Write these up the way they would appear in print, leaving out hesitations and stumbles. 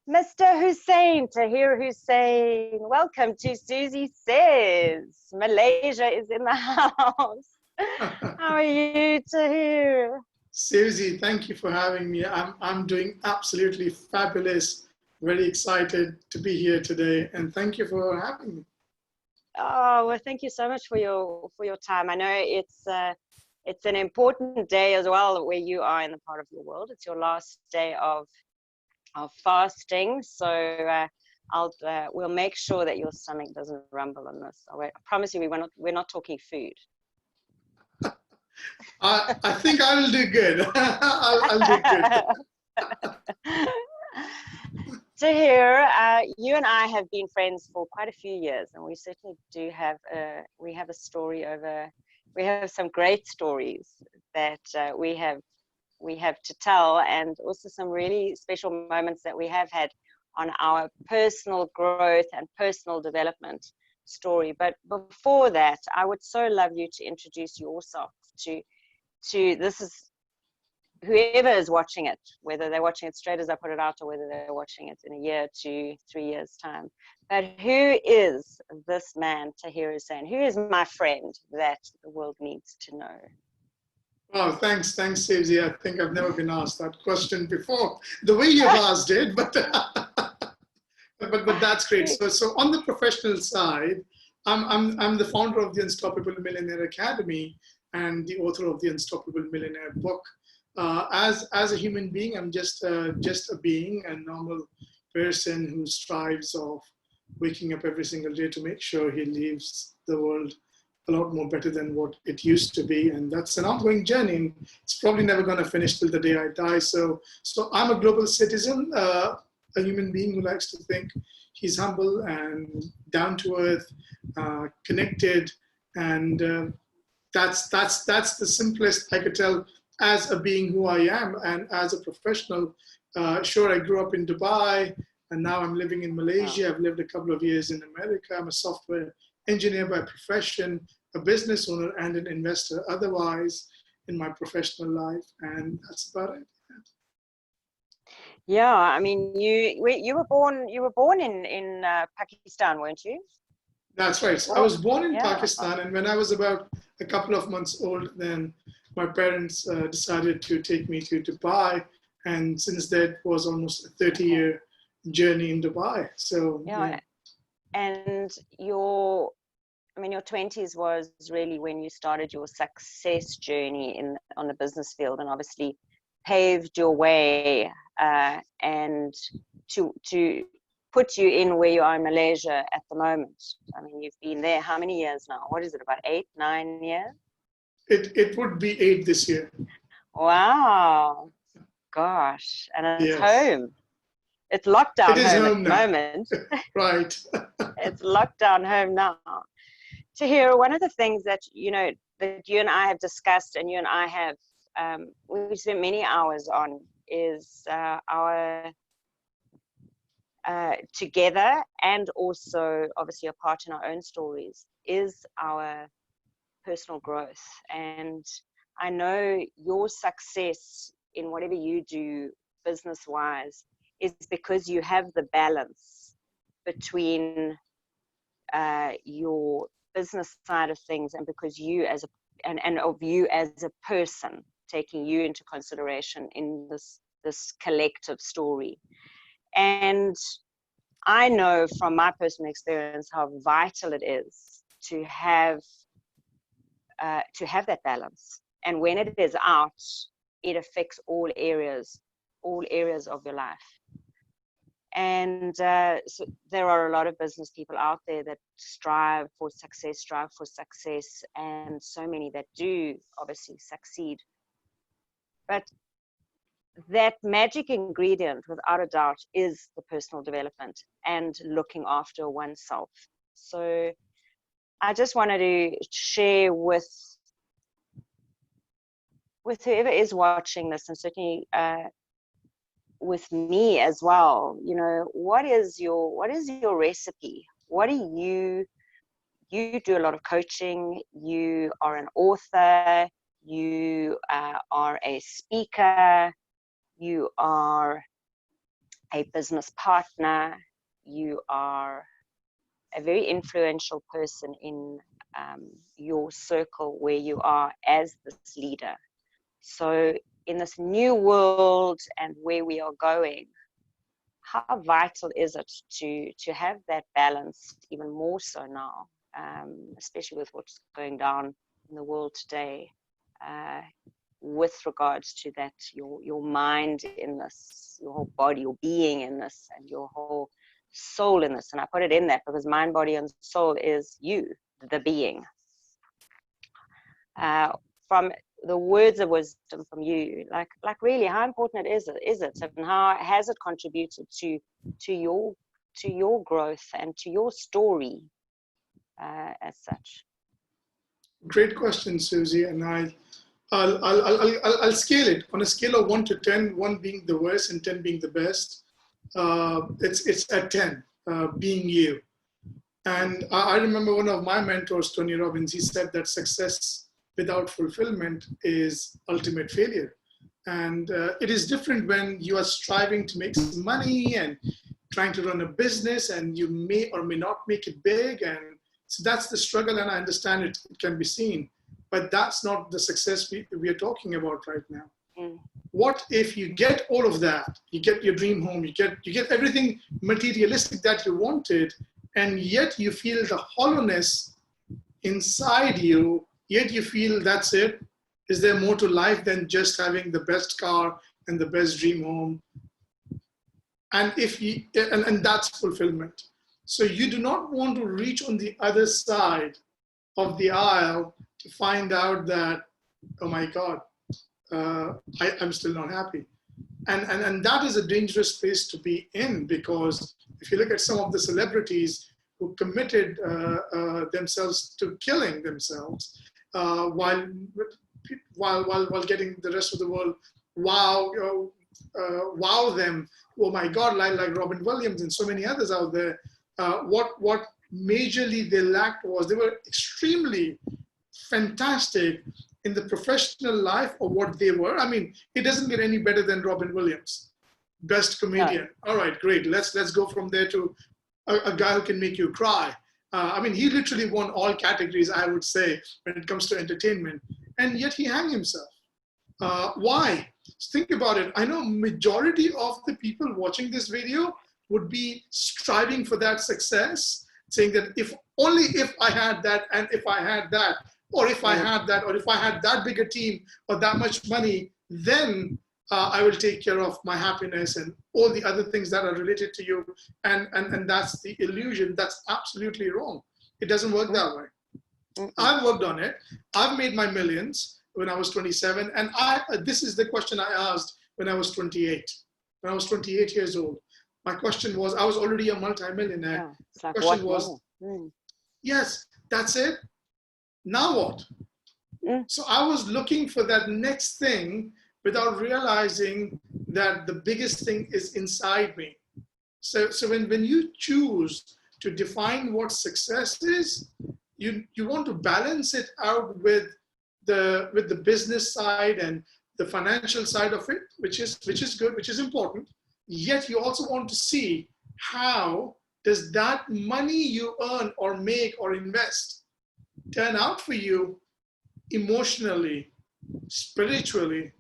Mr. Hussain, Tahir Hussain, welcome to Suzie Sayz. Malaysia is in the house. How are you, Tahir? Susie, thank you for having me. I'm doing absolutely fabulous. Very excited to be here today, and thank you for having me. Oh, well, thank you so much for your time. I know it's an important day as well where you are in the part of your world. It's your last day of fasting, so we'll make sure that your stomach doesn't rumble on this. I promise you, we're not talking food. I think I will do good. I'll do good. Tahir, you and I have been friends for quite a few years, and we certainly do have a story over. We have some great stories that we have to tell, and also some really special moments that we have had on our personal growth and personal development story. But before that, I would so love you to introduce yourself to this is whoever is watching it, whether they're watching it straight as I put it out or whether they're watching it in a year, 2, 3 years time. But who is this man, Tahir Hussain? Who is my friend that the world needs to know? Oh, thanks, Susie. I think I've never been asked that question before. The way you've asked it, but but that's great. So on the professional side, I'm the founder of the Unstoppable Millionaire Academy and the author of the Unstoppable Millionaire book. As a human being, I'm just a being, a normal person who strives of waking up every single day to make sure he leaves the world a lot more better than what it used to be, and that's an ongoing journey. And it's probably never going to finish till the day I die. So I'm a global citizen, a human being who likes to think he's humble and down to earth, connected, and that's the simplest I could tell as a being who I am, and as a professional. Sure, I grew up in Dubai, and now I'm living in Malaysia. I've lived a couple of years in America. I'm a software engineer by profession, a business owner, and an investor otherwise in my professional life, and that's about it. Yeah, I mean, you were born in Pakistan, weren't you? That's right. So I was born in Pakistan, and when I was about a couple of months old, then my parents decided to take me to Dubai, and since that was almost a 30-year journey in Dubai. So yeah. And your 20s was really when you started your success journey on the business field, and obviously paved your way and to put you in where you are in Malaysia at the moment. I mean, you've been there how many years now? What is it, about 8, 9 years? It would be 8 this year. Wow, gosh, and it's home. It's lockdown home at the moment. Right. It's lockdown home now. Tahir, one of the things that you and I have discussed, and you and I have we spent many hours on, is our together, and also obviously a part in our own stories, is our personal growth. And I know your success in whatever you do business wise is because you have the balance between your business side of things, and because you as a person, taking you into consideration in this collective story. And I know from my personal experience how vital it is to have that balance. And when it is out, it affects all areas of your life. And so there are a lot of business people out there that strive for success, and so many that do obviously succeed. But that magic ingredient, without a doubt, is the personal development and looking after oneself. So I just wanted to share with whoever is watching this, and certainly with me as well, what is your recipe? What do you do? A lot of coaching. You are an author. You are a speaker. You are a business partner, you are a very influential person in your circle where you are as this leader. So in this new world and where we are going, how vital is it to have that balance, even more so now, especially with what's going down in the world today, with regards to that, your mind in this, your whole body, your being in this, and your whole soul in this. And I put it in that because mind, body, and soul is you, the being. From the words of wisdom from you, like really, how important is it, and how has it contributed to your growth and to your story as such? Great question, Suzie. And I'll scale it on a scale of 1 to 10, 1 being the worst and 10 being the best. It's at 10, being you. And I remember one of my mentors, Tony Robbins, he said that success without fulfillment is ultimate failure. And it is different when you are striving to make some money and trying to run a business, and you may or may not make it big. And so that's the struggle, and I understand it can be seen. But that's not the success we are talking about right now. Mm. What if you get all of that? You get your dream home, you get everything materialistic that you wanted, and yet you feel the hollowness inside you, yet you feel that's it. Is there more to life than just having the best car and the best dream home? And and that's fulfillment. So you do not want to reach on the other side of the aisle to find out that, oh my God, I'm still not happy. And that is a dangerous place to be in, because if you look at some of the celebrities who committed themselves to killing themselves while getting the rest of the world wow them, oh my God, like Robin Williams and so many others out there, what majorly they lacked was they were extremely fantastic in the professional life of what they were. I mean, it doesn't get any better than Robin Williams, best comedian. No. All right, great. Let's go from there to a guy who can make you cry. I mean, he literally won all categories, I would say, when it comes to entertainment, and yet he hanged himself. Why? Think about it. I know majority of the people watching this video would be striving for that success, saying that if I had that, and if I had that, or if I had that, or if I had that bigger team or that much money, then I will take care of my happiness and all the other things that are related to you. And that's the illusion. That's absolutely wrong. It doesn't work that way. I've worked on it. I've made my millions when I was 27. And this is the question I asked when I was 28. When I was 28 years old. My question was, I was already a multimillionaire. Yeah, the question was, yes, that's it. Now what? So I was looking for that next thing without realizing that the biggest thing is inside me. So when you choose to define what success is, you want to balance it out with the business side and the financial side of it, which is good, which is important. Yet you also want to see how does that money you earn or make or invest turn out for you emotionally, spiritually,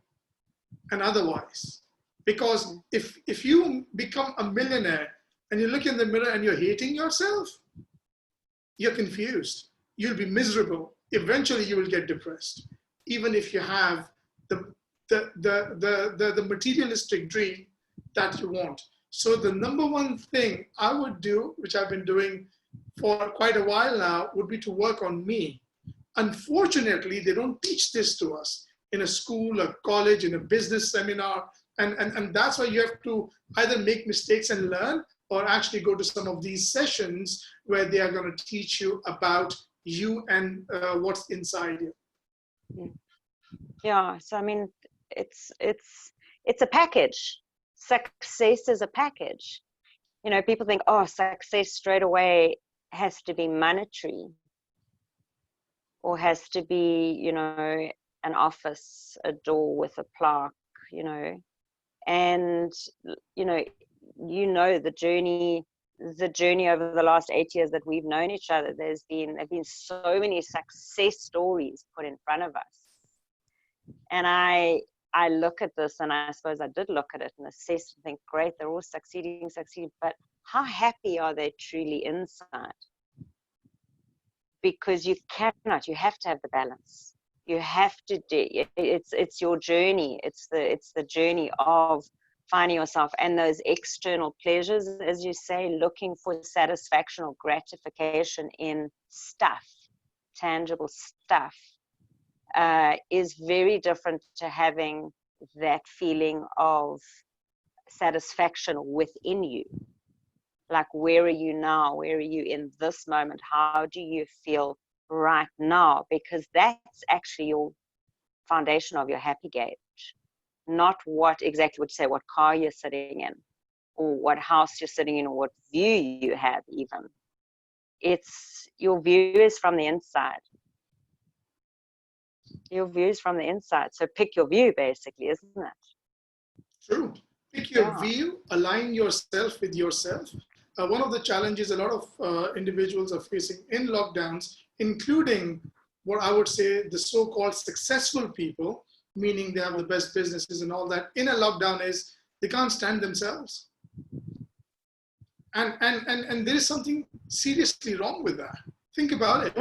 and otherwise. Because if you become a millionaire and you look in the mirror and you're hating yourself, you're confused. You'll be miserable. Eventually you will get depressed, even if you have the materialistic dream that you want. So the number one thing I would do, which I've been doing for quite a while now, would be to work on me. Unfortunately, they don't teach this to us in a school, a college, in a business seminar. And that's why you have to either make mistakes and learn, or actually go to some of these sessions where they are going to teach you about you and what's inside you. Yeah, so I mean, it's a package. Success is a package. You know, people think, oh, success straight away has to be monetary, or has to be, you know, an office, a door with a plaque, you know. And, you know, you know, the journey over the last 8 years that we've known each other, there have been so many success stories put in front of us. And I look at this, and I suppose I did look at it and assess and think, great, they're all succeeding, but how happy are they truly inside? Because you have to have the balance. You have to do, it's your journey. It's the journey of finding yourself, and those external pleasures, as you say, looking for satisfaction or gratification in stuff, tangible stuff, is very different to having that feeling of satisfaction within you. Like, where are you now? Where are you in this moment? How do you feel right now? Because that's actually your foundation of your happy gauge. Not what exactly would say what car you're sitting in, or what house you're sitting in, or what view you have even. It's your view is from the inside. Your view is from the inside. So pick your view, basically, isn't it? True. Pick your view, align yourself with yourself. One of the challenges a lot of individuals are facing in lockdowns, including what I would say the so-called successful people, meaning they have the best businesses and all that, in a lockdown, is they can't stand themselves. And there is something seriously wrong with that. Think about it.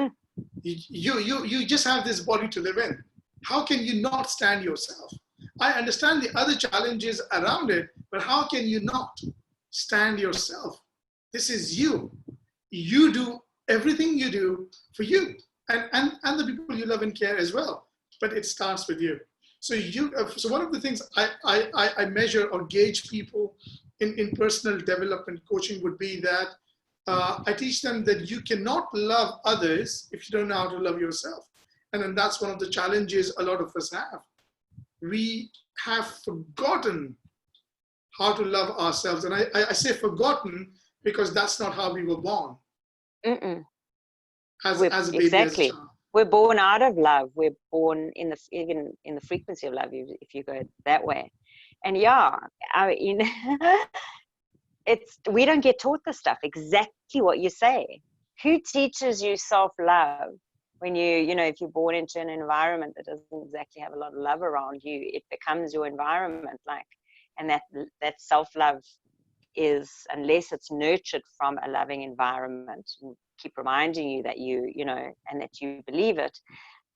You just have this body to live in. How can you not stand yourself? I understand the other challenges around it, but how can you not stand yourself? This is you. You do everything you do for you and the people you love and care as well. But it starts with you. So so one of the things I measure or gauge people in personal development coaching would be that I teach them that you cannot love others if you don't know how to love yourself. And then that's one of the challenges a lot of us have. We have forgotten how to love ourselves. And I say forgotten because that's not how we were born. As a baby. Exactly. As a child. We're born out of love. We're born even in the frequency of love, if you go that way. And yeah, we don't get taught this stuff, exactly what you say. Who teaches you self-love when if you're born into an environment that doesn't exactly have a lot of love around you? It becomes your environment, and that self-love is, unless it's nurtured from a loving environment, and keep reminding you that and that you believe it,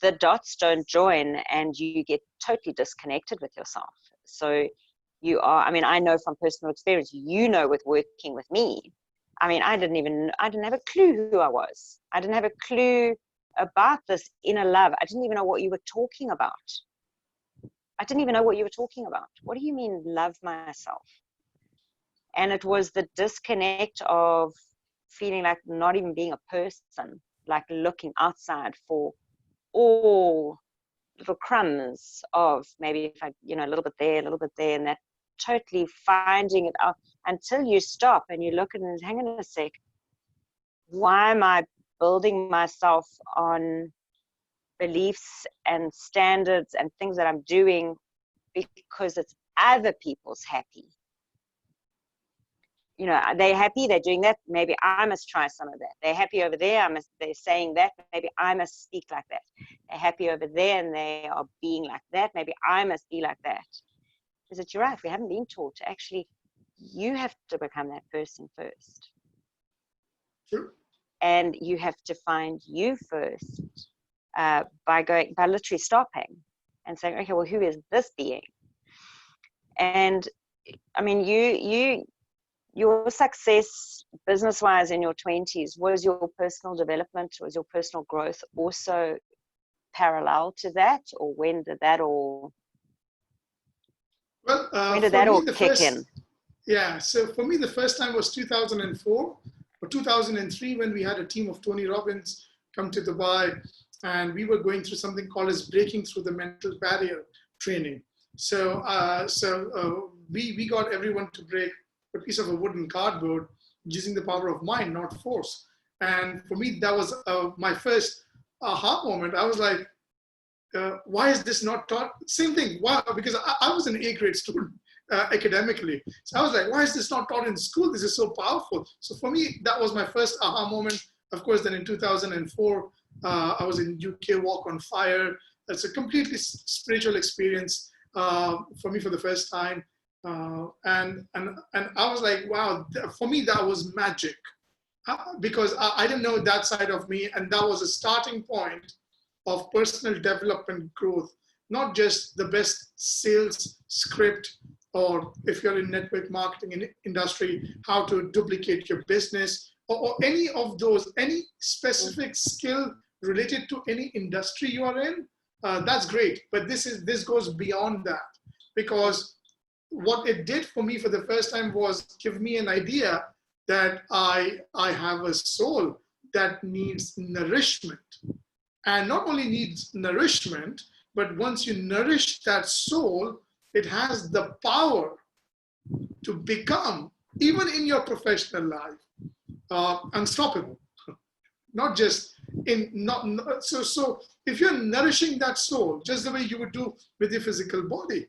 the dots don't join and you get totally disconnected with yourself. So I know from personal experience, with working with me, I didn't have a clue who I was. I didn't have a clue about this inner love. I didn't even know what you were talking about. What do you mean, love myself? And it was the disconnect of feeling like not even being a person, like looking outside for all little crumbs of maybe if I, a little bit there, and that totally finding it out until you stop and you look at it and hang on a sec. Why am I building myself on beliefs and standards and things that I'm doing because it's other people's happy? They're happy, they're doing that, maybe I must try some of that. They're happy over there, they're saying that, maybe I must speak like that. They're happy over there and they are being like that, maybe I must be like that. Is it, you're right, we haven't been taught to actually, you have to become that person first. True. And you have to find you first by literally stopping and saying, okay, well, who is this being? And your success business-wise in your 20s, was your personal development, was your personal growth also parallel to that? Or when did that all, kick in? Yeah, so for me, the first time was 2004 or 2003 when we had a team of Tony Robbins come to Dubai, and we were going through something called as breaking through the mental barrier training. So we got everyone to break a piece of a wooden cardboard using the power of mind, not force. And for me, that was my first aha moment. I was like, why is this not taught? Same thing. Why? Because I was an A grade student. academically. So I was like, why is this not taught in school? This is so powerful. So for me, that was my first aha moment. Of course, then in 2004, I was in UK Walk on Fire. It's a completely spiritual experience for me for the first time. And I was like, wow, for me, that was magic. Because I didn't know that side of me. And that was a starting point of personal development growth, not just the best sales script, or if you're in network marketing industry, how to duplicate your business, or any of those, any specific skill related to any industry you are in, that's great. But this goes beyond that, because what it did for me for the first time was give me an idea that I have a soul that needs nourishment. And not only needs nourishment, but once you nourish that soul, it has the power to become, even in your professional life, unstoppable. Not just so if you're nourishing that soul, just the way you would do with your physical body,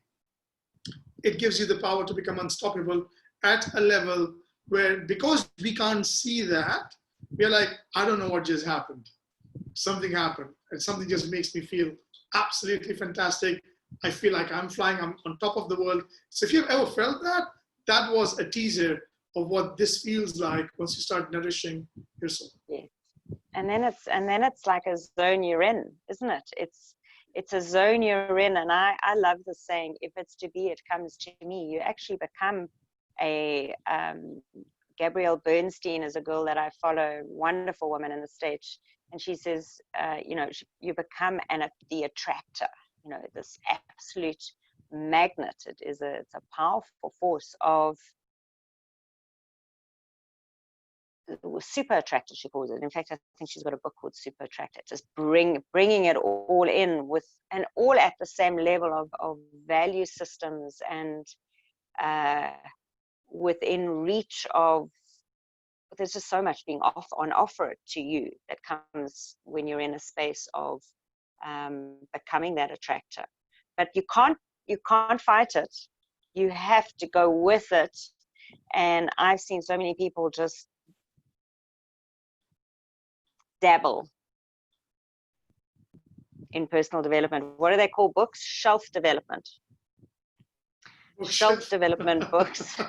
it gives you the power to become unstoppable at a level where, because we can't see that, we're like, I don't know what just happened. Something happened, and something just makes me feel absolutely fantastic. I feel like I'm flying, I'm on top of the world. So if you've ever felt that, that was a teaser of what this feels like once you start nourishing your soul. Yeah. And then it's like a zone you're in, isn't it? It's a zone you're in. And I love the saying, if it's to be, it comes to me. You actually become a Gabrielle Bernstein is a girl that I follow, wonderful woman in the States, and she says, you become the attractor, this absolute magnet. It's a powerful force of super attractor, she calls it. In fact, I think she's got a book called Super Attractor, just bringing it all in with, and all at the same level of value systems, and within reach of, there's just so much being on offer to you that comes when you're in a space of becoming that attractor. But you can't fight it. You have to go with it. And I've seen so many people just dabble in personal development. What do they call books? Shelf development. Shelf development books.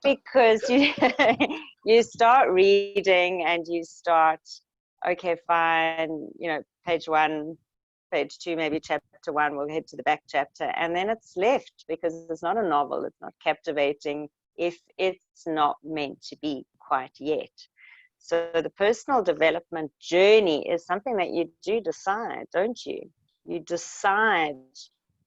Because you start reading and you start, okay, fine, page 1, page 2, maybe chapter 1, we'll head to the back chapter, and then it's left because it's not a novel, it's not captivating if it's not meant to be quite yet. So the personal development journey is something that you do decide, don't you? You decide.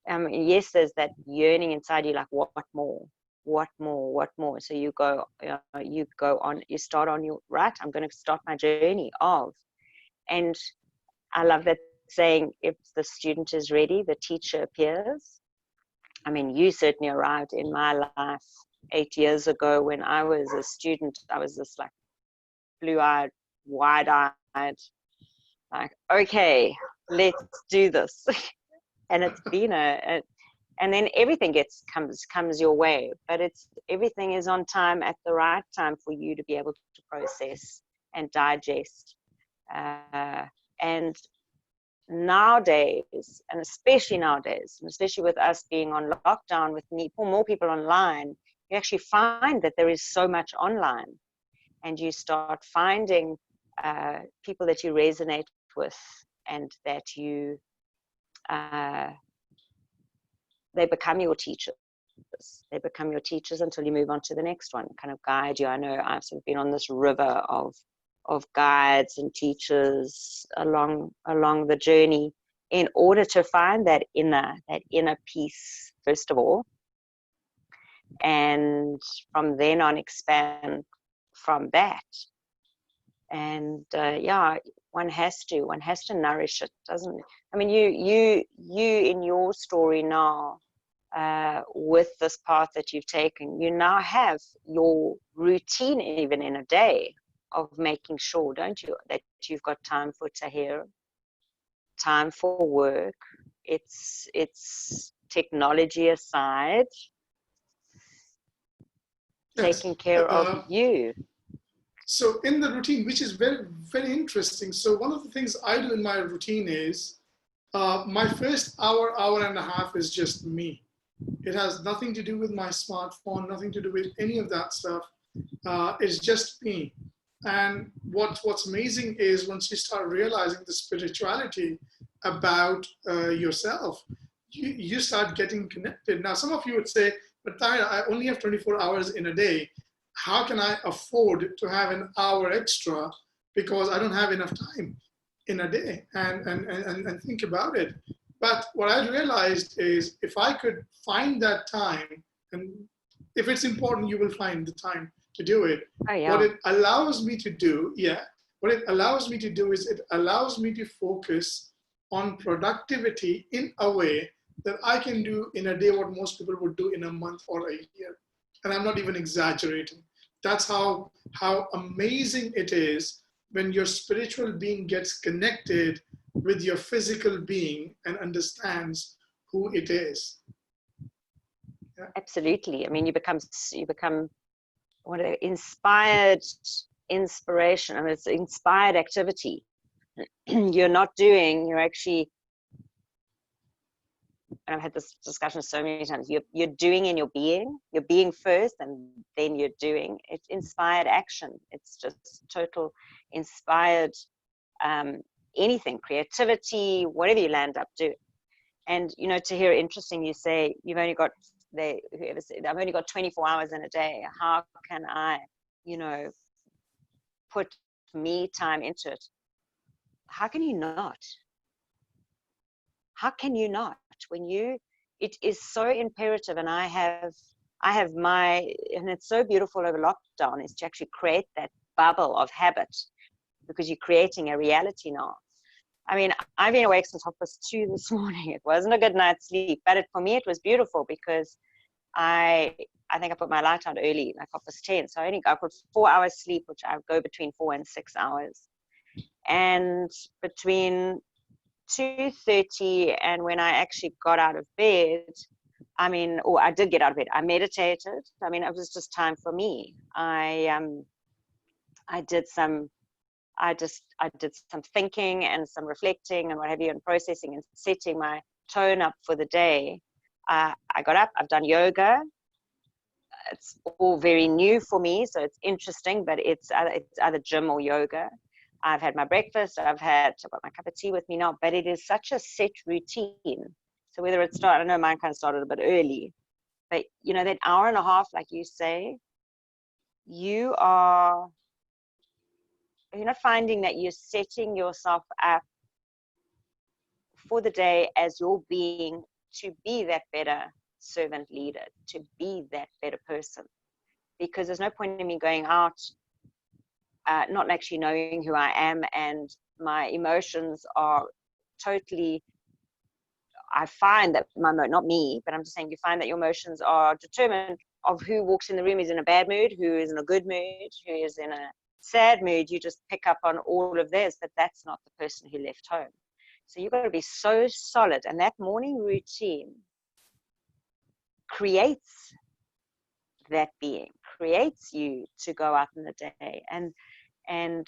Yes, there's that yearning inside you, like, what more? So you go on, you start on your right. I'm going to start my journey of, and I love that saying, if the student is ready, the teacher appears. I mean, you certainly arrived in my life 8 years ago when I was a student. I was this like blue-eyed, wide-eyed, like, okay, let's do this. And it's been and then everything comes your way, but everything is on time at the right time for you to be able to process and digest. And nowadays, and especially with us being on lockdown, with more people online, you actually find that there is so much online, and you start finding people that you resonate with, and that you they become your teachers. They become your teachers until you move on to the next one, kind of guide you. I know I've sort of been on this river of guides and teachers along the journey, in order to find that inner peace, first of all, and from then on expand from that. And one has to nourish it, doesn't it? I mean, you in your story now, with this path that you've taken, you now have your routine, even in a day, of making sure, don't you, that you've got time for Tahir, time for work. It's technology aside, Yes. taking care of you. So in the routine, which is very, very interesting. So one of the things I do in my routine is my first hour, hour and a half is just me. It has nothing to do with my smartphone, nothing to do with any of that stuff. It's just me. And what's amazing is once you start realizing the spirituality about yourself, you start getting connected. Now, some of you would say, but Tahir, I only have 24 hours in a day. How can I afford to have an hour extra because I don't have enough time in a day? And think about it. But what I realized is if I could find that time, and if it's important, you will find the time to do it. Oh, yeah. What it allows me to do, what it allows me to do is it allows me to focus on productivity in a way that I can do in a day what most people would do in a month or a year. And I'm not even exaggerating. That's how amazing it is when your spiritual being gets connected with your physical being and understands who it is. Yeah. Absolutely. I mean, you become what inspired inspiration. I mean, it's inspired activity. You're actually, and I've had this discussion so many times, you're doing in your being first, and then you're doing. It's inspired action. It's just total inspired anything, creativity, whatever you land up doing. And, Tahir, interesting, you say you've only got, whoever said, I've only got 24 hours in a day. How can I, put me time into it? How can you not? How can you not? It is so imperative, and I have and it's so beautiful over lockdown, is to actually create that bubble of habit, because you're creating a reality now. I mean, I've been awake since 2:30 this morning. It wasn't a good night's sleep, but for me it was beautiful because I think I put my light on early, like 10:30. So I put 4 hours sleep, which I go between 4 and 6 hours. And between 2:30 and when I actually got out of bed, I did get out of bed, I meditated. I mean, it was just time for me. I did some thinking and some reflecting and what have you, and processing and setting my tone up for the day. I got up, I've done yoga. It's all very new for me, so it's interesting, but it's either gym or yoga. I've had my breakfast, I've got my cup of tea with me now, but it is such a set routine. So whether it started, I know mine kind of started a bit early, but that hour and a half, like you say, you're not finding that you're setting yourself up for the day as your being to be that better servant leader, to be that better person. Because there's no point in me going out not actually knowing who I am, and my emotions are totally, I find that not me, but I'm just saying, you find that your emotions are determined of who walks in the room is in a bad mood, who is in a good mood, who is in a sad mood. You just pick up on all of this, but that's not the person who left home. So you've got to be so solid, and that morning routine creates that being, creates you to go out in the day. And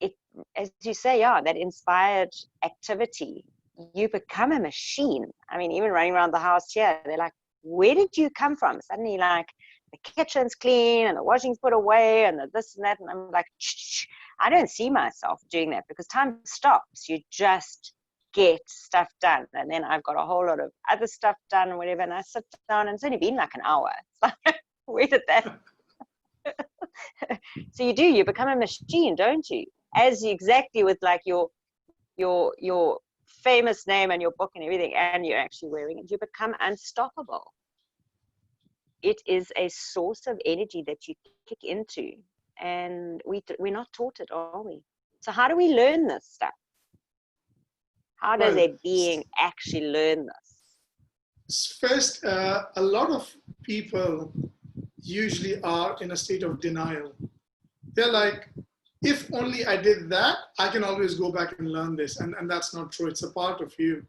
it, as you say, that inspired activity, you become a machine. I mean, even running around the house here, they're like, where did you come from? Suddenly, like, the kitchen's clean and the washing's put away and the this and that. And I'm like, shh. I don't see myself doing that, because time stops. You just get stuff done. And then I've got a whole lot of other stuff done and whatever. And I sit down, and it's only been like an hour. It's like, where did that? So you become a machine, don't you? As exactly with like your famous name and your book and everything, and you're actually wearing it, you become unstoppable. It is a source of energy that you kick into, and we're not taught it, are we? So how do we learn this stuff? How does a being actually learn this? First, a lot of people usually are in a state of denial. They're like, if only I did that, I can always go back and learn this. And that's not true. It's a part of you.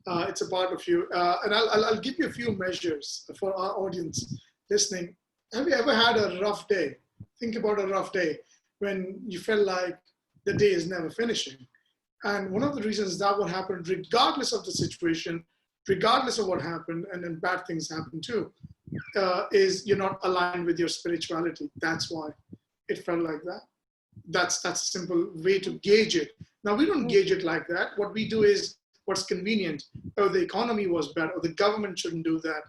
It's a part of you. And I'll give you a few measures for our audience listening. have you ever had a rough day? Think about a rough day when you felt like the day is never finishing. And one of the reasons that would happen, regardless of the situation, regardless of what happened, and then bad things happen too, is you're not aligned with your spirituality. That's why it felt like that. That's a simple way to gauge it. Now, we don't gauge it like that. What we do is what's convenient. Oh, the economy was bad, or the government shouldn't do that.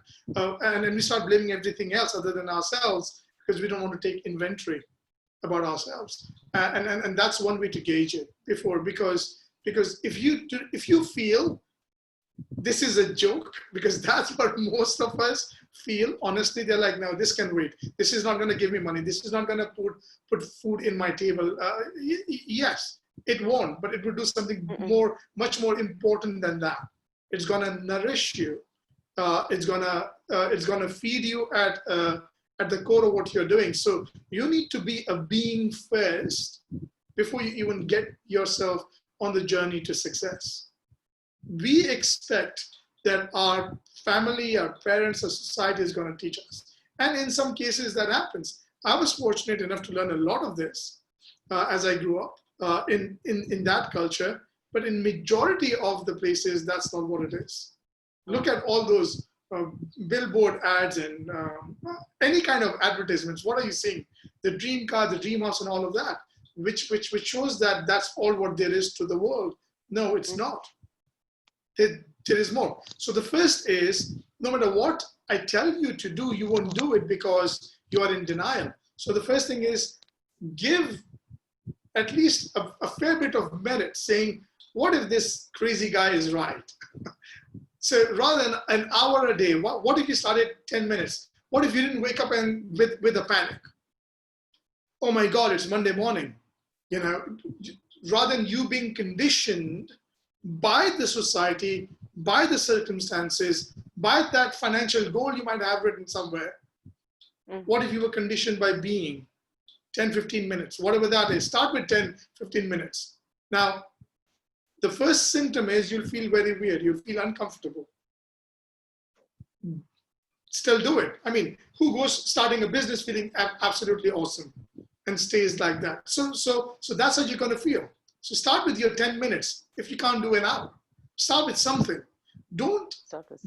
And then we start blaming everything else other than ourselves because we don't want to take inventory about ourselves. And that's one way to gauge it because if you feel this is a joke, because that's what most of us feel, honestly, they're like, no, this can wait. This is not going to give me money. This is not going to put food in my table. Yes, it won't, but it will do something much more important than that. It's going to nourish you. It's going to feed you at the core of what you're doing. So you need to be a being first before you even get yourself on the journey to success. We expect that our family, our parents, our society is going to teach us. And in some cases that happens. I was fortunate enough to learn a lot of this as I grew up in that culture. But in majority of the places, that's not what it is. Look at all those billboard ads and any kind of advertisements. What are you seeing? The dream car, the dream house, and all of that, which shows that that's all what there is to the world. No, it's not. There is more. So the first is, no matter what I tell you to do, you won't do it because you are in denial. So the first thing is give at least a fair bit of merit, saying, what if this crazy guy is right? So rather than an hour a day, what if you started 10 minutes? What if you didn't wake up and with a panic? Oh my God, it's Monday morning. You know, rather than you being conditioned by the society, by the circumstances, by that financial goal you might have written somewhere. What if you were conditioned by being 10, 15 minutes, whatever that is? Start with 10, 15 minutes. Now, the first symptom is you'll feel very weird. You'll feel uncomfortable. Still do it. I mean, who goes starting a business feeling absolutely awesome and stays like that? So that's how you're going to feel. So start with your 10 minutes. If you can't do an hour, start with something. Don't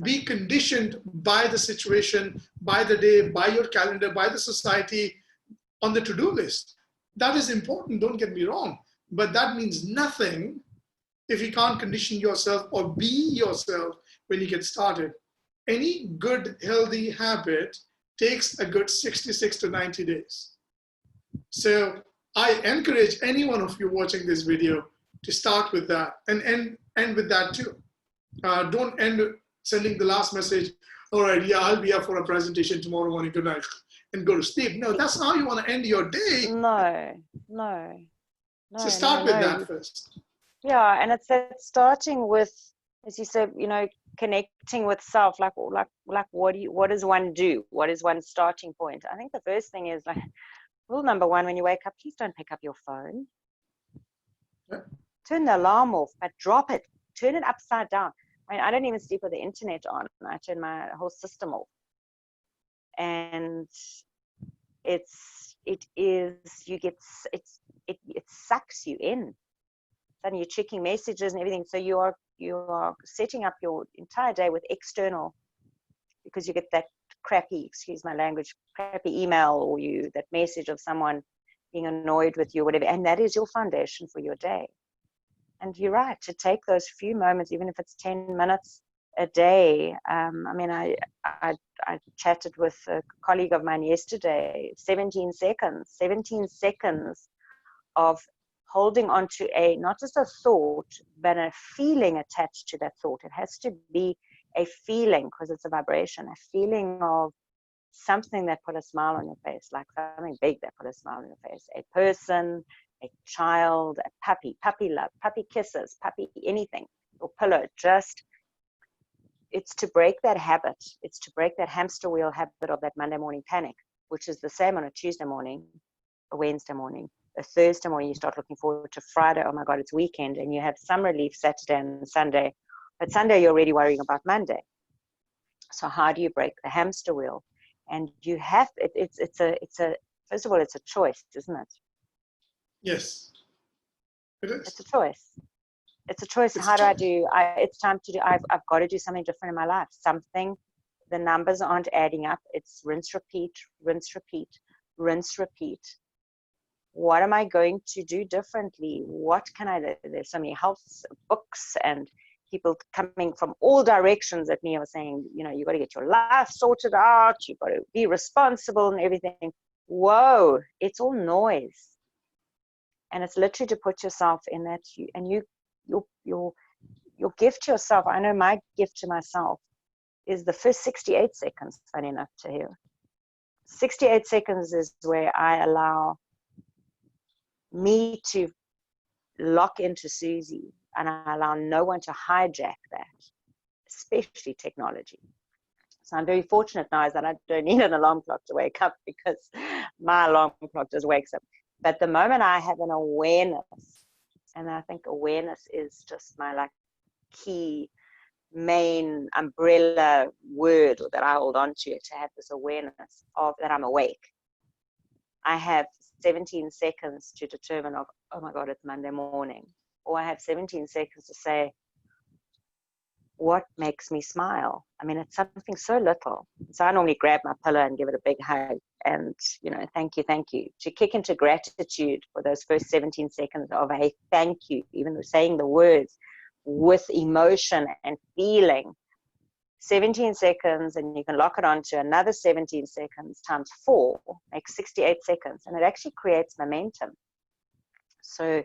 be conditioned by the situation, by the day, by your calendar, by the society on the to-do list. That is important, don't get me wrong. But that means nothing if you can't condition yourself or be yourself when you get started. Any good, healthy habit takes a good 66 to 90 days. So I encourage any one of you watching this video to start with that and end with that too. Don't end sending the last message, all right, yeah, I'll be up for a presentation tomorrow morning tonight and go to sleep. No, that's not how you want to end your day. No. So start with that first. Yeah, and it's that starting with, as you said, you know, connecting with self, like what does one do? What is one's starting point? I think the first thing is, like, rule number one, when you wake up, please don't pick up your phone. Yeah. Turn the alarm off, but drop it. Turn it upside down. I mean, I don't even sleep with the internet on. I turn my whole system off. And it sucks you in. Then you're checking messages and everything. So you are setting up your entire day with external, because you get that crappy, excuse my language, crappy email, or that message of someone being annoyed with you, whatever, and that is your foundation for your day. And you're right, to take those few moments, even if it's 10 minutes a day. I mean, I chatted with a colleague of mine yesterday, 17 seconds of holding on to not just a thought, but a feeling attached to that thought. It has to be a feeling, because it's a vibration, a feeling of something that put a smile on your face, like something big that put a smile on your face. A person, a child, a puppy love, puppy kisses, puppy anything, or pillow. It's to break that habit. It's to break that hamster wheel habit of that Monday morning panic, which is the same on a Tuesday morning, a Wednesday morning, a Thursday morning. You start looking forward to Friday. Oh my God, it's weekend, and you have some relief Saturday and Sunday. But Sunday, you're already worrying about Monday. So how do you break the hamster wheel? And you have it's a first of all, it's a choice, isn't it? Yes, it is. It's a choice. It's a choice. It's How do I choice. do? It's time to do. I've got to do something different in my life. Something. The numbers aren't adding up. It's rinse, repeat, rinse, repeat, rinse, repeat. What am I going to do differently? What can I do? There's so many health books and people coming from all directions at me are saying, you know, you got to get your life sorted out. You've got to be responsible and everything. Whoa, it's all noise. And it's literally to put yourself in that, your gift to yourself. I know my gift to myself is the first 68 seconds, funny enough to hear. 68 seconds is where I allow me to lock into Suzie, and I allow no one to hijack that, especially technology. So I'm very fortunate now is that I don't need an alarm clock to wake up, because my alarm clock just wakes up. But the moment I have an awareness, and I think awareness is just my like key main umbrella word that I hold on to have this awareness of that I'm awake. I have 17 seconds to determine of, oh my God, it's Monday morning. Or I have 17 seconds to say, what makes me smile? I mean, it's something so little. So I normally grab my pillow and give it a big hug and, you know, thank you. To kick into gratitude for those first 17 seconds of a thank you, even saying the words with emotion and feeling. 17 seconds, and you can lock it on to another 17 seconds times 4 makes 68 seconds, and it actually creates momentum. So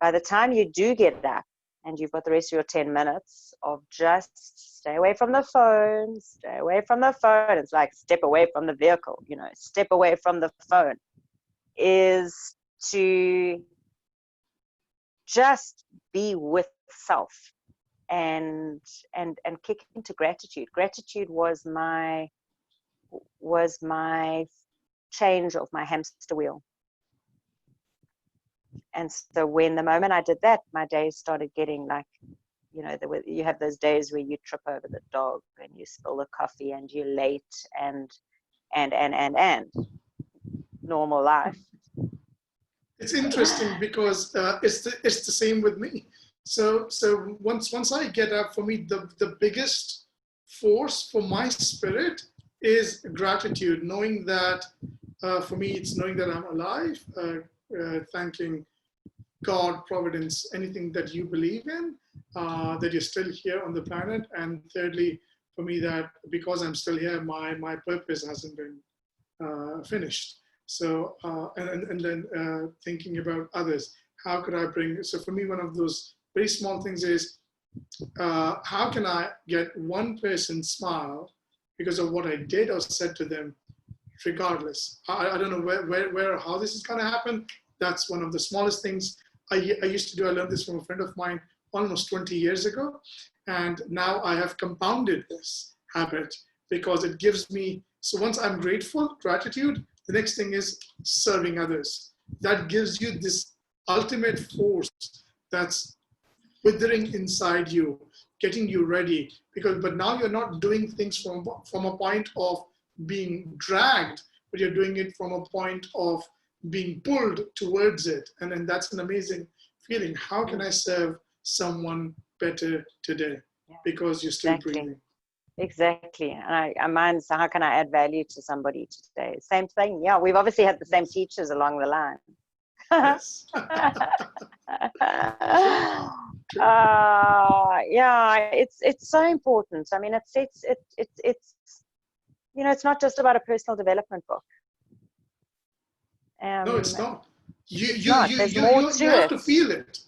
by the time you do get up and you've got the rest of your 10 minutes of just stay away from the phone, it's like step away from the vehicle, you know, step away from the phone, is to just be with self and kick into gratitude. Gratitude was my change of my hamster wheel. And so when the moment I did that, my days started getting like, you know, you have those days where you trip over the dog and you spill the coffee and you're late and normal life. It's interesting because it's the same with me. So once I get up, for me the biggest force for my spirit is gratitude, knowing that for me it's knowing that I'm alive, thanking God, providence, anything that you believe in, that you're still here on the planet, and thirdly for me that because I'm still here, my purpose hasn't been finished. So and then thinking about others, how could I bring? So for me, one of those very small things is how can I get one person smile because of what I did or said to them, regardless. I don't know where how this is going to happen. That's one of the smallest things I used to do. I learned this from a friend of mine almost 20 years ago, and now I have compounded this habit because it gives me. So once I'm grateful, gratitude. The next thing is serving others. That gives you this ultimate force that's withering inside you, getting you ready. But now you're not doing things from a point of being dragged, but you're doing it from a point of being pulled towards it. And then that's an amazing feeling. How can I serve someone better today? Because you're still breathing. Exactly. And mine's how can I add value to somebody today? Same thing. Yeah, we've obviously had the same teachers along the line. Yes. Yeah, it's so important. I mean, it's you know, it's not just about a personal development book. No, it's not. You have to feel it.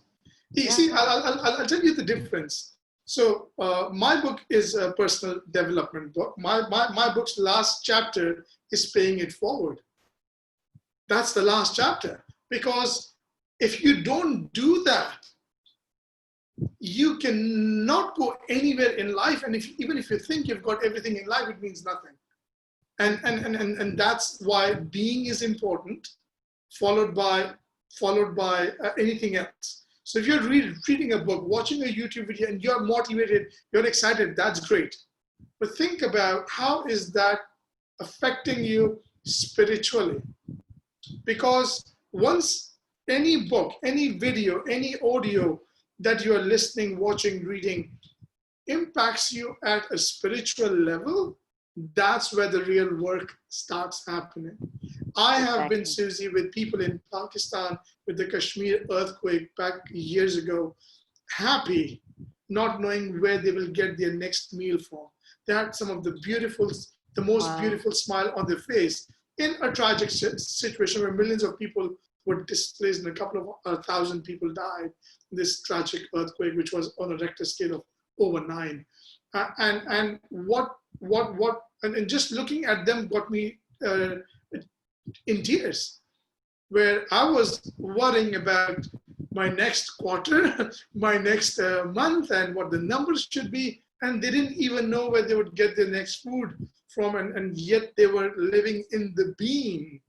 You see, I'll tell you the difference. So my book is a personal development book. My book's last chapter is paying it forward. That's the last chapter. Because if you don't do that, you cannot go anywhere in life. And even if you think you've got everything in life, it means nothing. And that's why being is important, followed by anything else. So if you're reading a book, watching a YouTube video, and you're motivated, you're excited, that's great. But think about how is that affecting you spiritually. Because once any book, any video, any audio that you are listening, watching, reading impacts you at a spiritual level, that's where the real work starts happening. I have been, Suzie, with people in Pakistan with the Kashmir earthquake back years ago, happy, not knowing where they will get their next meal from. They had some of the most beautiful smile on their face in a tragic situation where millions of people were displaced and a couple of thousand people died in this tragic earthquake, which was on a Richter scale of over 9. And just looking at them got me in tears, where I was worrying about my next quarter, my next month, and what the numbers should be. And they didn't even know where they would get their next food from. And yet they were living in the being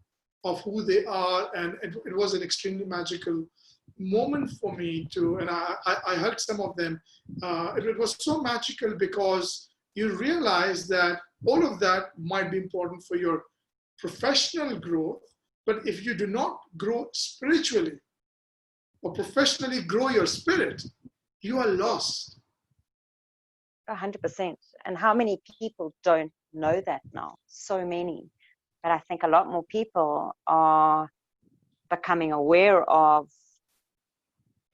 of who they are. And it was an extremely magical moment for me too. And I heard some of them. It was so magical because you realize that all of that might be important for your professional growth, but if you do not grow spiritually or professionally grow your spirit, you are lost. 100%. And how many people don't know that now? So many. But I think a lot more people are becoming aware of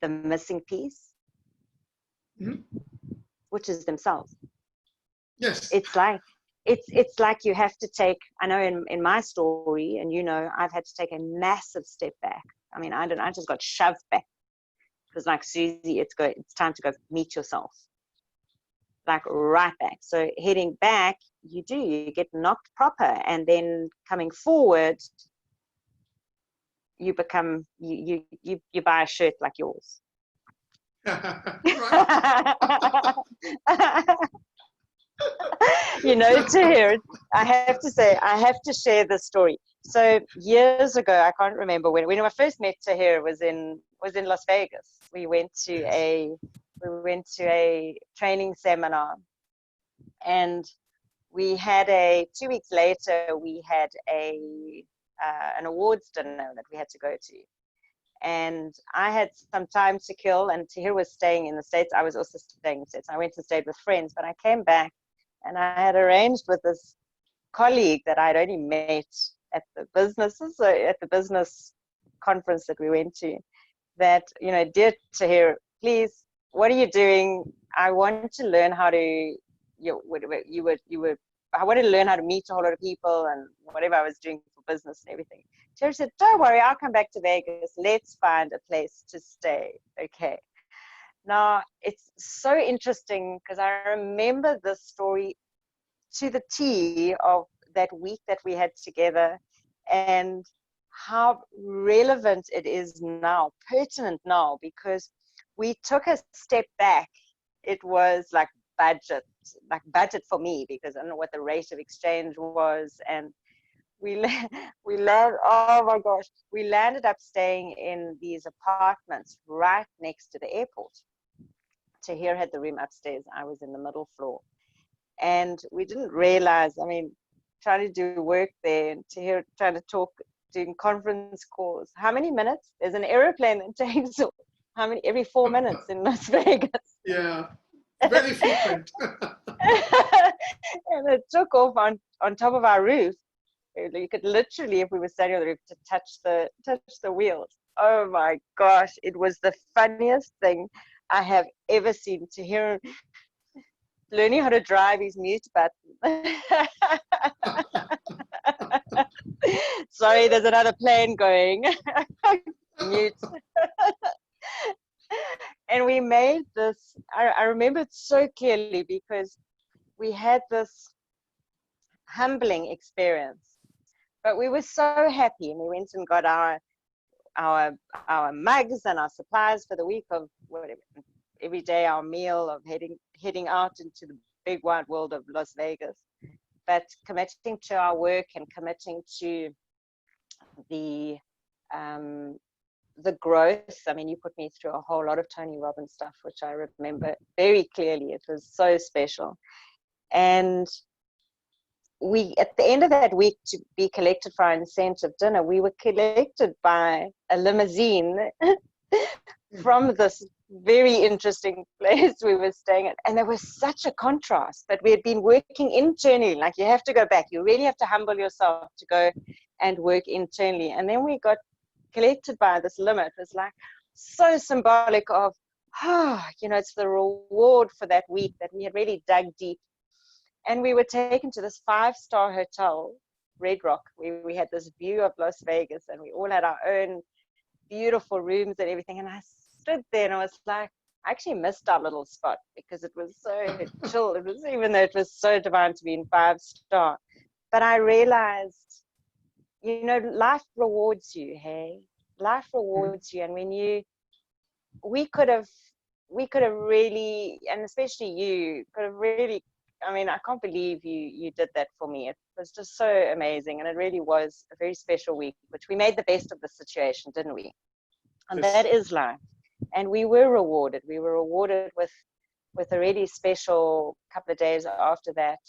the missing piece, which is themselves. Yes. It's like you have to take, I know in my story, and you know, I've had to take a massive step back. I mean, I just got shoved back. It was like, Suzie, it's time to go meet yourself. Like right back. So heading back, you get knocked proper, and then coming forward, you become, you buy a shirt like yours. You know, Tahir, I have to share this story. So years ago, I can't remember when I first met Tahir was in Las Vegas. We went to a training seminar, and we had 2 weeks later we had an awards dinner that we had to go to. And I had some time to kill, and Tahir was staying in the States. I was also staying in the States. I went and stayed with friends, but I came back and I had arranged with this colleague that I'd only met at the business conference that we went to, that, you know, dear Tahir, please, what are you doing? I want to learn how to, I wanted to learn how to meet a whole lot of people and whatever I was doing for business and everything. Tahir said, don't worry, I'll come back to Vegas. Let's find a place to stay. Okay. Now, it's so interesting because I remember this story to the T of that week that we had together, and how relevant it is now, pertinent now, because we took a step back. It was like budget for me, because I don't know what the rate of exchange was, and we landed up staying in these apartments right next to the airport. Tahir had the room upstairs, I was in the middle floor, and we didn't realize, I mean, trying to do work there, and Tahir trying to talk, doing conference calls. How many minutes? There's an airplane that takes every 4 minutes in Las Vegas. Yeah, very frequent. And it took off on top of our roof. You could literally, if we were standing on the roof, to touch the wheels. Oh my gosh, it was the funniest thing I have ever seen. To hear him learning how to drive his mute button. Sorry, there's another plane going. Mute. And we made this, I remember it so clearly, because we had this humbling experience, but we were so happy, and we went and got our mugs and our supplies for the week of whatever, every day our meal of heading out into the big wide world of Las Vegas, but committing to our work and committing to the growth. I mean, you put me through a whole lot of Tony Robbins stuff, which I remember very clearly. It was so special. And we at the end of that week, to be collected for our incentive dinner, we were collected by a limousine from this very interesting place we were staying at. And there was such a contrast, that we had been working internally. Like, you have to go back, you really have to humble yourself to go and work internally. And then we got collected by this limo. It was like so symbolic of, it's the reward for that week that we had really dug deep. And we were taken to this 5-star hotel, Red Rock, where we had this view of Las Vegas, and we all had our own beautiful rooms and everything. And I stood there and I was like, I actually missed our little spot because it was so chill. It was, even though it was so divine to be in 5-star. But I realized, life rewards you, hey? Life rewards you. And we could have really, and especially you, could have really, I can't believe you did that for me. It was just so amazing. And it really was a very special week, which we made the best of the situation, didn't we? And Yes. that is life. And we were rewarded. We were rewarded with a really special couple of days after that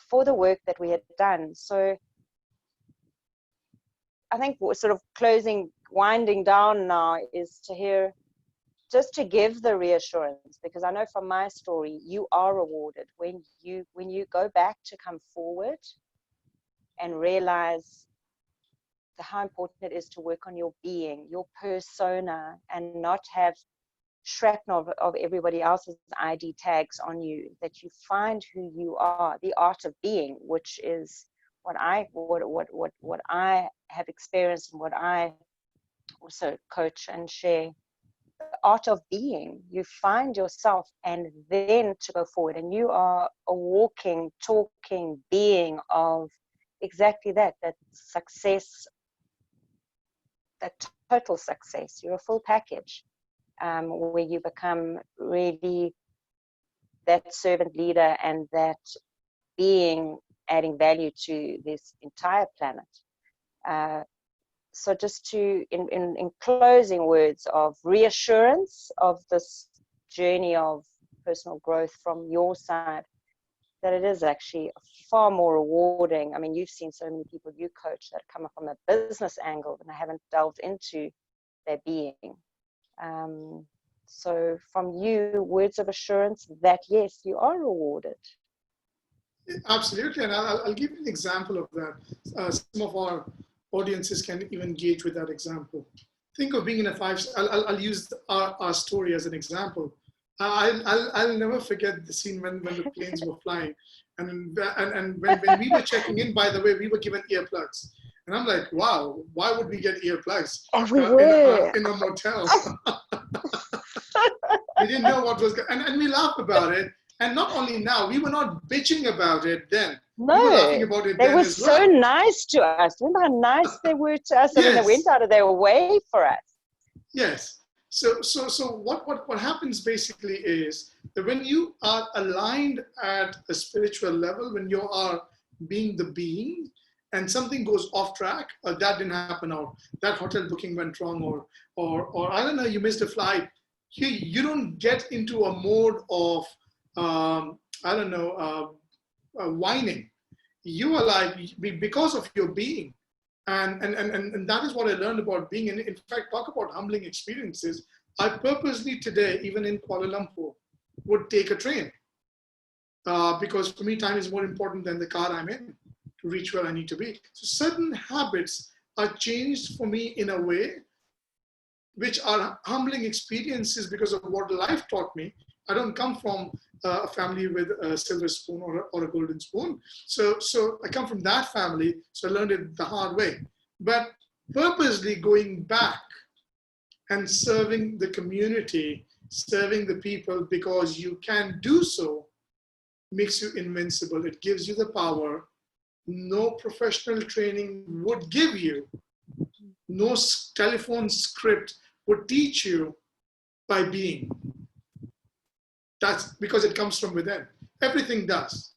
for the work that we had done. So I think we're sort of winding down now is to hear, just to give the reassurance, because I know from my story, you are rewarded when you go back to come forward and realize how important it is to work on your being, your persona, and not have shrapnel of everybody else's ID tags on you, that you find who you are, the art of being, which is what I have experienced and what I also coach and share. The art of being. You find yourself, and then to go forward, and you are a walking, talking being of exactly that success, that total success. You're a full package, where you become really that servant leader and that being, adding value to this entire planet. So just to, in closing words of reassurance of this journey of personal growth from your side, that it is actually far more rewarding. You've seen so many people you coach that come up from a business angle and they haven't delved into their being. So from you, words of assurance that yes, you are rewarded. Absolutely, and I'll give you an example of that. Some of our audiences can even engage with that example. Think of being in a I'll use our story as an example. I'll never forget the scene when the planes were flying, and when we were checking in. By the way, we were given earplugs, and I'm like, wow, why would we get earplugs in a motel? We didn't know what was going, and we laugh about it. And not only now, we were not bitching about it then. No, we were laughing about it they then were as so well. nice to us. Remember how nice they were to us? Yes. They went out of their way for us. Yes. So what happens basically is that when you are aligned at a spiritual level, when you are being the being, and something goes off track, or that didn't happen, or that hotel booking went wrong, or I don't know, you missed a flight, you don't get into a mode of whining. You are like, because of your being. And that is what I learned about being. And in fact, talk about humbling experiences. I purposely today, even in Kuala Lumpur, would take a train. Because for me, time is more important than the car I'm in to reach where I need to be. So certain habits are changed for me in a way which are humbling experiences because of what life taught me. I don't come from a family with a silver spoon or a golden spoon. So I come from that family, so I learned it the hard way. But purposely going back and serving the community, serving the people, because you can do so, makes you invincible. It gives you the power no professional training would give you. No telephone script would teach you by being. That's because it comes from within. Everything does.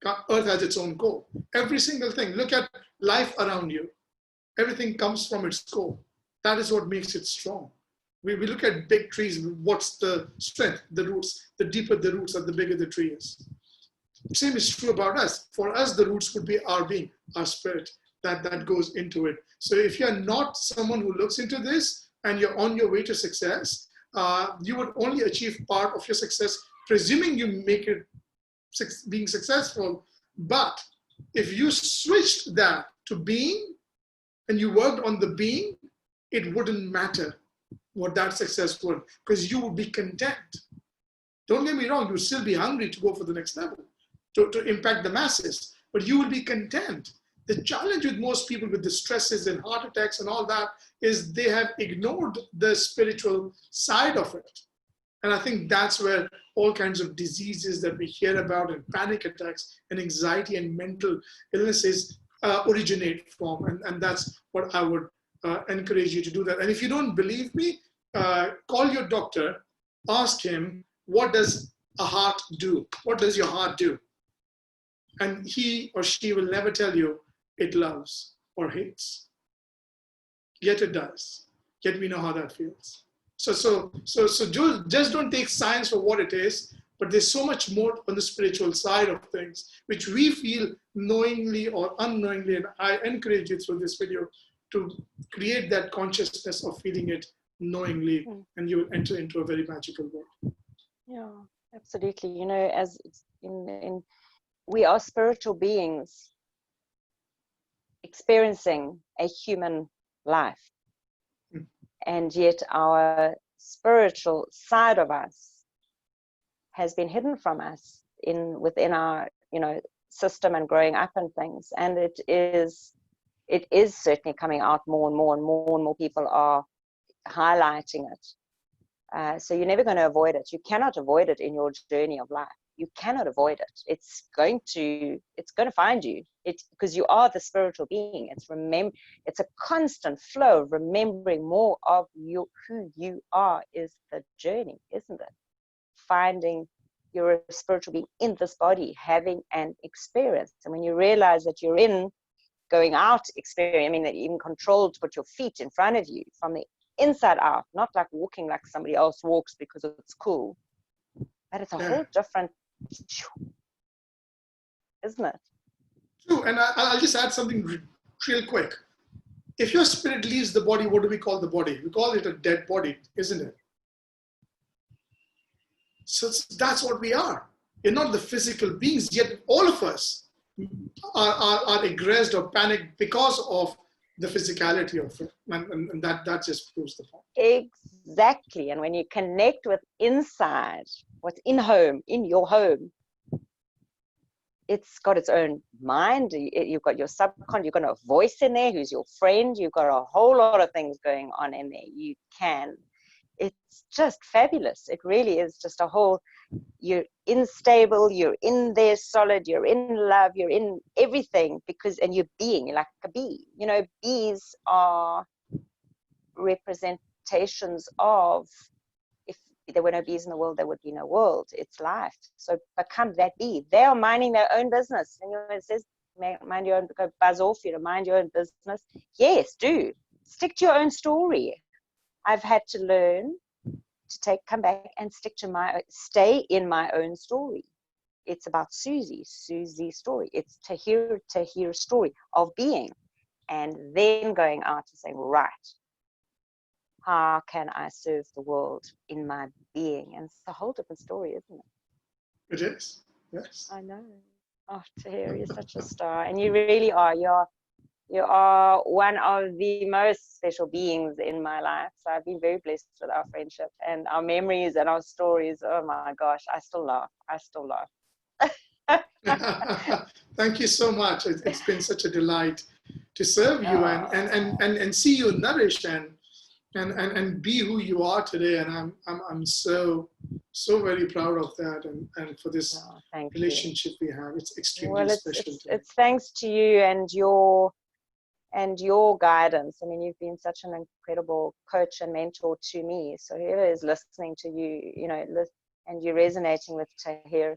Earth has its own core. Every single thing. Look at life around you. Everything comes from its core. That is what makes it strong. We look at big trees. What's the strength? The roots. The deeper the roots are, the bigger the tree is. same is true about us. For us, the roots would be our being, our spirit, that goes into it. So if you're not someone who looks into this and you're on your way to success, you would only achieve part of your success, presuming you make it being successful. But if you switched that to being and you worked on the being, it wouldn't matter what that success would, because you would be content. Don't get me wrong, you would still be hungry to go for the next level, to impact the masses, but you will be content. The challenge with most people with the stresses and heart attacks and all that is they have ignored the spiritual side of it. And I think that's where all kinds of diseases that we hear about and panic attacks and anxiety and mental illnesses originate from. And that's what I would encourage you to do that. And if you don't believe me, call your doctor, ask him, what does a heart do? What does your heart do? And he or she will never tell you it loves or hates. Yet it does. Yet we know how that feels. So just don't take science for what it is, but there's so much more on the spiritual side of things, which we feel knowingly or unknowingly. And I encourage you through this video to create that consciousness of feeling it knowingly, and you will enter into a very magical world. Yeah, absolutely. You know, as we are spiritual beings experiencing a human life. And yet our spiritual side of us has been hidden from us within our, system and growing up and things. And it is certainly coming out more and more, and more and more people are highlighting it. So you're never going to avoid it. You cannot avoid it in your journey of life. You cannot avoid it. It's going to find you. It's because you are the spiritual being. It's a constant flow of remembering more of who you are is the journey, isn't it? Finding you're a spiritual being in this body, having an experience. And when you realize that you're going out experience, I mean, that you're even controlled to put your feet in front of you from the inside out, not like walking like somebody else walks because it's cool, but it's a whole different, isn't it? True, and I'll just add something real quick. If your spirit leaves the body, what do we call the body? We call it a dead body, isn't it? So that's what we are. We're not the physical beings, yet all of us are aggressed or panicked because of the physicality of it. And that just proves the point. Exactly. And when you connect with inside, what's in your home, it's got its own mind. You've got your subconscious, you've got a voice in there who's your friend. You've got a whole lot of things going on in there. It's just fabulous. It really is just a whole, you're unstable, you're in there solid, you're in love, you're in everything and you're like a bee. Bees are representations of, if there were no bees in the world, there would be no world. It's life. So become that bee. They are minding their own business. And it says, mind your own, go buzz off, mind your own business. Yes, do. Stick to your own story. I've had to learn to come back and stay in my own story. It's about Suzie's story. It's Tahir's story of being, and then going out and saying, right, how can I serve the world in my being? And it's a whole different story, isn't it? It is, yes. I know. Oh, Tahir, you're such a star, and you really are. You are one of the most special beings in my life. So I've been very blessed with our friendship and our memories and our stories. Oh my gosh, I still laugh. Thank you so much. It's been such a delight to serve you and see you nourish and be who you are today. And I'm so very proud of that and for this relationship we have. It's extremely special. It's thanks to you and your guidance. I mean, you've been such an incredible coach and mentor to me. So whoever is listening to you, and you're resonating with Tahir,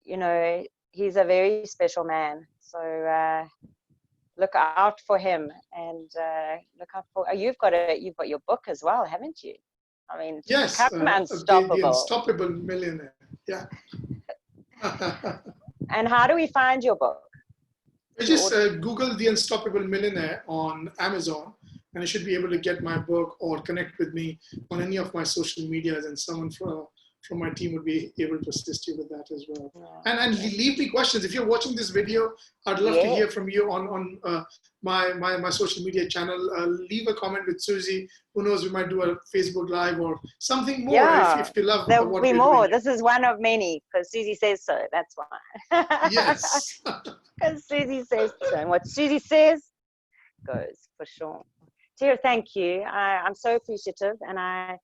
he's a very special man. So look out for him, and look out for. You've got your book as well, haven't you? I mean, yes, become unstoppable. The Unstoppable Millionaire. Yeah. And how do we find your book? Just Google The Unstoppable Millionaire on Amazon, and you should be able to get my book or connect with me on any of my social medias, and someone from my team would be able to assist you with that as well. And leave me questions. If you're watching this video, I'd love to hear from you on my social media channel. Leave a comment with Suzie. Who knows, we might do a Facebook Live or something more if you love there'll what be we're more. doing. This is one of many, because Suzie says so. That's why. Yes. Because Suzie says so. And what Suzie says goes, for sure. Tahir, thank you. I'm so appreciative, and I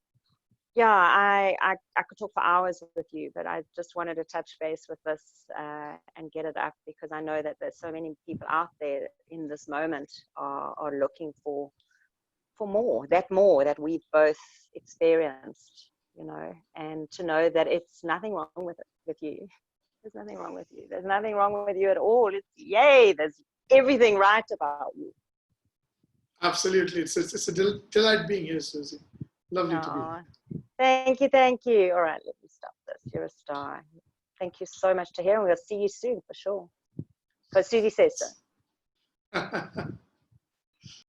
could talk for hours with you, but I just wanted to touch base with this and get it up, because I know that there's so many people out there in this moment are looking for more that we've both experienced, and to know that it's nothing wrong with you. There's nothing wrong with you. There's nothing wrong with you at all. It's yay. There's everything right about you. Absolutely. It's a delight being here, Suzie. Lovely to be here. Thank you. All right, let me stop this. You're a star. Thank you so much, Tahir, and we'll see you soon for sure. Because Suzie says so.